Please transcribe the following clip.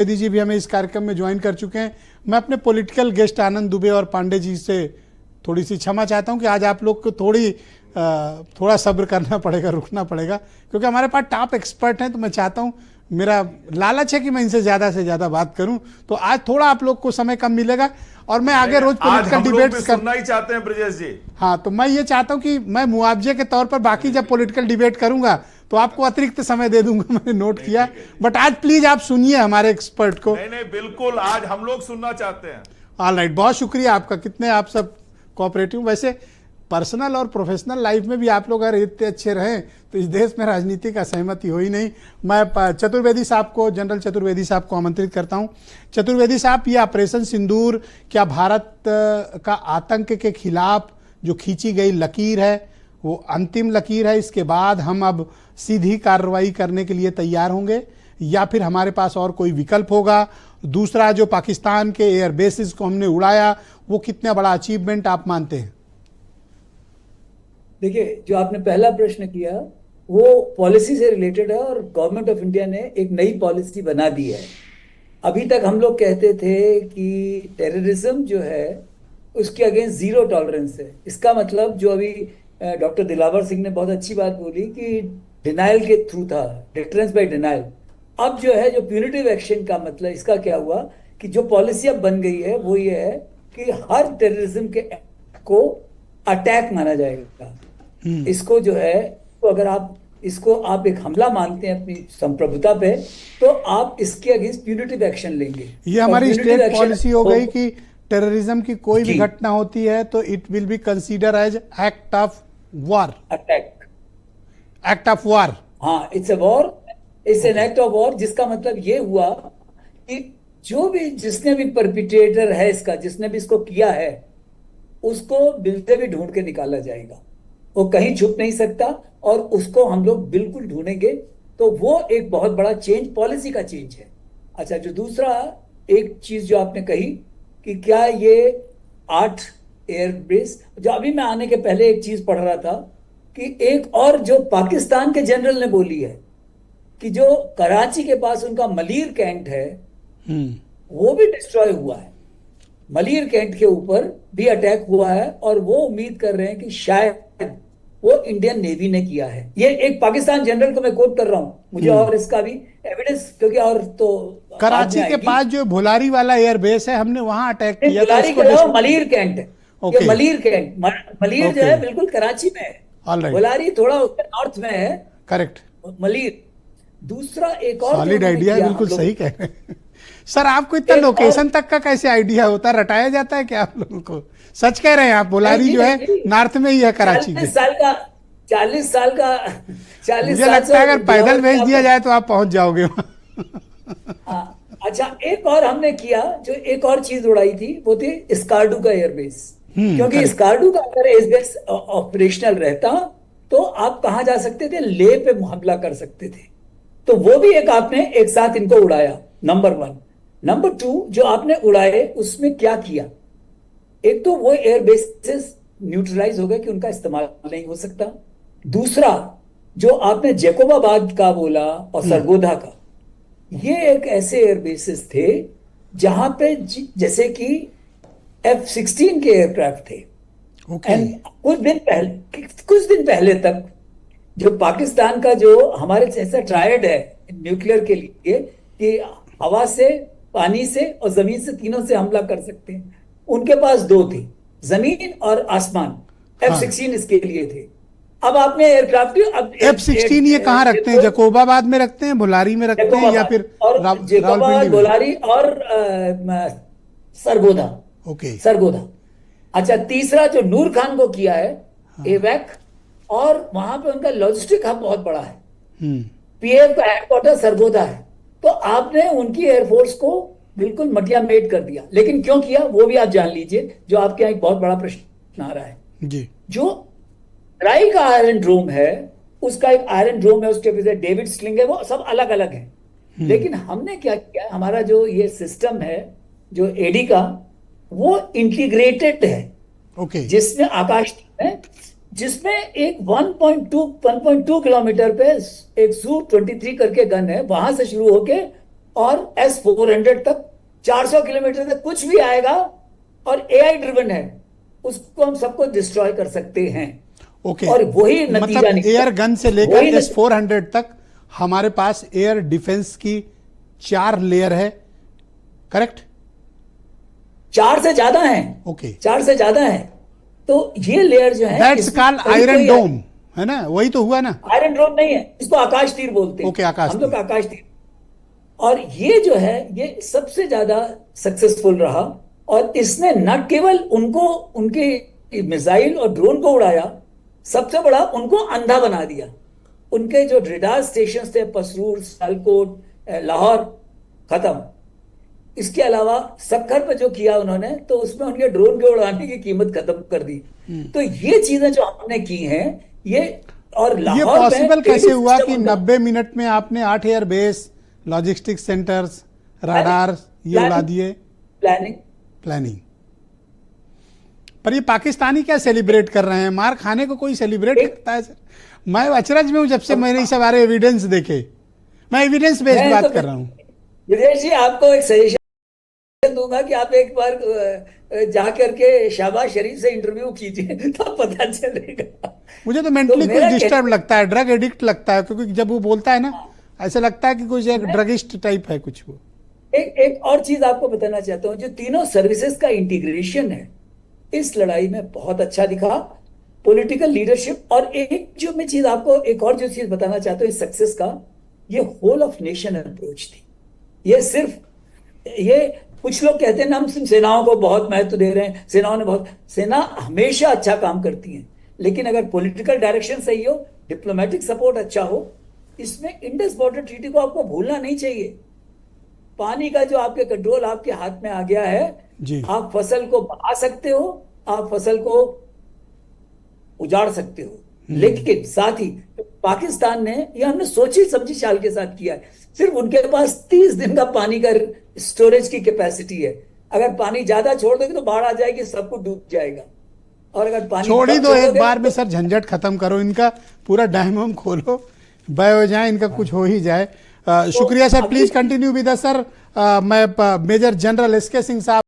द्विवेदी जी भी हमें इस कार्यक्रम में ज्वाइन कर चुके हैं। मैं अपने पॉलिटिकल गेस्ट आनंद दुबे और पांडे जी से थोड़ी सी क्षमा चाहता हूं कि आज आप लोग को थोड़ा सब्र करना पड़ेगा, रुकना पड़ेगा, क्योंकि हमारे पास टॉप एक्सपर्ट हैं। तो मैं चाहता हूं, मेरा लालच है कि मैं इनसे ज़्यादा से ज़्यादा बात करूं, तो आज थोड़ा आप लोग को समय कम मिलेगा और मैं आगे रोज पॉलिटिकल डिबेट्स करना ही चाहते हैं ब्रजेश जी। हाँ, तो मैं ये चाहता हूं कि मैं मुआवजे के तौर पर बाकी जब पॉलिटिकल डिबेट करूंगा तो आपको अतिरिक्त समय दे दूंगा, मैंने नोट किया। बट आज प्लीज आप सुनिए हमारे एक्सपर्ट को। नहीं, बिल्कुल, आज हम लोग सुनना चाहते हैं। ऑल राइट, बहुत शुक्रिया आपका, कितने आप सब कोऑपरेटिव। वैसे पर्सनल और प्रोफेशनल लाइफ में भी आप लोग अगर इतने अच्छे रहें तो इस देश में राजनीति का सहमति हो ही नहीं। मैं चतुर्वेदी साहब को, जनरल चतुर्वेदी साहब को आमंत्रित करता हूं। चतुर्वेदी साहब, ये ऑपरेशन सिंदूर क्या भारत का आतंक के खिलाफ जो खींची गई लकीर है वो अंतिम लकीर है? इसके बाद हम अब सीधी कार्रवाई करने के लिए तैयार होंगे या फिर हमारे पास और कोई विकल्प होगा? दूसरा, जो पाकिस्तान के एयर बेसिस को हमने उड़ाया वो कितना बड़ा अचीवमेंट आप मानते हैं? देखिए, जो आपने पहला प्रश्न किया वो पॉलिसी से रिलेटेड है और गवर्नमेंट ऑफ इंडिया ने एक नई पॉलिसी बना दी है। अभी तक हम लोग कहते थे कि टेररिज्म जो है उसके अगेंस्ट जीरो टॉलरेंस है। इसका मतलब जो अभी डॉक्टर दिलावर सिंह ने बहुत अच्छी बात बोली कि डिनाइल के थ्रू था, डिटरेंस बाय डिनाइल। अब जो है जो प्यूनिटिव एक्शन का मतलब, इसका क्या हुआ कि जो पॉलिसी अब बन गई है वो ये है कि हर टेररिज्म के एक्ट को अटैक माना जाएगा। इसको जो है, तो अगर आप एक हमला मानते हैं अपनी संप्रभुता पे, तो आप इसके अगेंस्ट प्यूनिटिव एक्शन लेंगे। ये हमारी स्टेट पॉलिसी हो गई कि टेररिज्म की कोई भी घटना होती है तो it will be consider as act of war, act of war. हाँ, it's a war, it's an act of war, जिसका मतलब ये हुआ कि जिसने भी परपिट्रेटर है इसका, जिसने भी इसको किया है, उसको बिल्कुल भी ढूंढ के निकाला जाएगा। वो कहीं छुप नहीं सकता और उसको हम लोग बिल्कुल ढूंढेंगे। तो वो एक बहुत बड़ा चेंज, पॉलिसी का चेंज है। अच्छा, जो दूसरा एक चीज जो आपने कही कि क्या ये 8 एयरबेस, जो अभी मैं आने के पहले एक चीज पढ़ रहा था कि एक और जो पाकिस्तान के जनरल ने बोली है कि जो कराची के पास उनका मलीर कैंट है वो भी डिस्ट्रॉय हुआ है। मलीर कैंट के ऊपर भी अटैक हुआ है और वो उम्मीद कर रहे हैं कि शायद वो इंडियन नेवी ने किया है। ये एक पाकिस्तान जनरल को मैं कोट कर रहा हूं, मुझे और इसका भी एविडेंस, क्योंकि और तो कराची के पास जो भुलारी वाला एयरबेस है, हमने वहां अटैक किया। भुलारी के अलावा मलीर कैंट है। ये मलीर कैंट, मलीर जो है बिल्कुल कराची में है, भुलारी थोड़ा नॉर्थ में है। करेक्ट, मलीर। दूसरा एक और सॉलिड आइडिया, बिल्कुल सही कह रहे हैं सर। आपको इतना लोकेशन तक का कैसे आइडिया होता है? रटाया जाता है क्या आप लोगों को? सच कह रहे हैं आप, भुलारी जो है नॉर्थ में ही है कराची के। 40 साल का मुझे लगता है अगर पैदल भेज दिया जाए तो आप पहुंच जाओगे। अच्छा, एक और हमने किया, जो एक और चीज उड़ाई थी वो थी स्कार्डू का एयरबेस। क्योंकि स्कार्डू का अगर एयरबेस ऑपरेशनल रहता तो आप कहां जा सकते थे? ले पे हमला कर सकते थे। तो वो भी आपने एक साथ इनको उड़ाया, नंबर 1। नंबर 2, जो आपने उड़ाए उसमें क्या किया? एक तो वो एयरबेसेस न्यूट्रलाइज हो गए कि उनका इस्तेमाल नहीं हो सकता। दूसरा, जो आपने जैकोबाबाद का बोला और सरगोधा का, ये एक ऐसे एयरबेसेस थे जहां पे जैसे कि F-16 के एयरक्राफ्ट थे। कुछ दिन पहले तक जो पाकिस्तान का जो हमारे जैसा ट्रायड है न्यूक्लियर के लिए कि हवा से, पानी से और जमीन से, तीनों से हमला कर सकते हैं, उनके पास 2 थे, जमीन और आसमान। F-16 इसके लिए थे। अब आपने एयरक्राफ्ट, अब F-16 ये कहाँ रखते हैं? जैकोबाबाद में रखते हैं, भुलारी में रखते हैं, या फिर जैकोबाबाद, भुलारी और सरगोधा। सरगोधा। अच्छा, तीसरा जो नूर खान को किया है, एवैक, और वहां पे उनका लॉजिस्टिक हब बहुत बड़ा है। पीएफ का हेडक्वार्टर सरगोधा है। तो आपने उनकी एयरफोर्स को बिल्कुल मटिया मेट कर दिया। लेकिन क्यों किया वो भी आप जान लीजिए, जो आपके यहाँ एक बहुत बड़ा प्रश्न आ रहा है जी। जो राई का आयरन ड्रोम है, उसका एक आयरन ड्रोम है, उसके पीछे डेविड स्लिंग है, वो सब अलग अलग है। लेकिन हमने क्या किया, हमारा जो ये सिस्टम है जो एडी का, वो इंटीग्रेटेड है। जिसमें आकाश है, जिसमें एक 1.2 किलोमीटर पे एक Su-23 करके गन है, वहां से शुरू होके और S-400 तक 400 किलोमीटर तक कुछ भी आएगा और AI ड्रिवन है, उसको हम सबको डिस्ट्रॉय कर सकते हैं। ओके और वही नतीजा मतलब निकला। एयर गन से लेकर वही S-400 तक हमारे पास एयर डिफेंस की 4 लेयर है, करेक्ट? 4 से ज्यादा है। ओके 4 से ज्यादा है। तो ये लेयर जो है, दैट्स कॉल्ड आयरन डोम, है ना? वही तो हुआ ना? आयरन डोम नहीं है, इसको आकाश तीर बोलते हैं। ओके, आकाश हम लोग तीर। आकाश तीर। और ये जो है, ये सबसे ज्यादा सक्सेसफुल रहा। और इसने न केवल उनको, उनके मिसाइल और ड्रोन को उड़ाया, सबसे बड़ा उनको अंधा बना दिया। उनके जो रेडार स्टेशन थे, पसरूर, सियालकोट, लाहौर, खत्म। इसके अलावा सक्खर पे जो किया उन्होंने, तो उसमें उनके ड्रोन के उड़ाने की कीमत खत्म कर दी। तो ये चीजें जो हमने की हैं, ये और ये लाहौर में पॉसिबल कैसे trading हुआ system कि उनका- 90 मिनट में आपने 8 air base, logistics centres, radar ये उड़ा दिए? प्लानिंग। प्लानिंग। पर ये पाकिस्तानी क्या सेलिब्रेट कर रहे हैं? मार खाने को कोई सेलिब्रेट करता है सर? मैं अचरज में हूं जब से मैंने इस बारे एविडेंस देखे। मैं एविडेंस बेस्ड मैं बात तो- कर रहा हूं। विदेश जी, आपको एक सजेशन दूंगा कि आप एक बार जा करके शहबाज शरीफ से इंटरव्यू कीजिए, तो पता चलेगा। मुझे तो मेंटली कुछ मेरा डिस्टर्ब लगता है, ड्रग एडिक्ट लगता है, क्योंकि जब वो बोलता है ना, ऐसा लगता है कि कुछ एक ड्रगिस्ट टाइप है कुछ वो। एक और चीज आपको बताना चाहता हूं, जो तीनों सर्विसेज का इंटीग्रेशन है, इस लड़ाई में बहुत अच्छा दिखा। पॉलिटिकल लीडरशिप, और एक जो मैं चीज आपको, एक और जो चीज बताना चाहता हूं इस सक्सेस का, ये होल ऑफ नेशन अप्रोच थी। ये सिर्फ, ये कुछ लोग कहते हैं ना, हम सेनाओं को बहुत महत्व दे रहे हैं, सेनाओं ने बहुत, सेना हमेशा अच्छा काम करती है, लेकिन अगर पॉलिटिकल डायरेक्शन सही हो, डिप्लोमेटिक सपोर्ट अच्छा हो, इसमें इंडस बॉर्डर ट्रीटी को आपको भूलना नहीं चाहिए। पानी का जो आपके कंट्रोल आपके हाथ में आ गया है, जी। आप फसल को बढ़ा सकते हो, आप फसल को उजाड़ सकते हो, लेकिन साथ ही पाकिस्तान ने, ये हमने सोची समझी चाल के साथ किया है। सिर्फ उनके पास 30 दिन का पानी का स्टोरेज की कैपेसिटी है। अगर पानी ज्यादा छोड़ दोगे तो बाढ़ आ जाएगी, सब कुछ डूब जाएगा। और अगर पानी छोड़ ही कम दो एक छोड़ोगे बार में तो- सर, झंझट खत्म करो इनका, पूरा डैम वैम खोलो, बह हो जाए, इनका कुछ हो ही जाए। शुक्रिया sir, please continue with sir. मैं मेजर जनरल SK सिंह साहब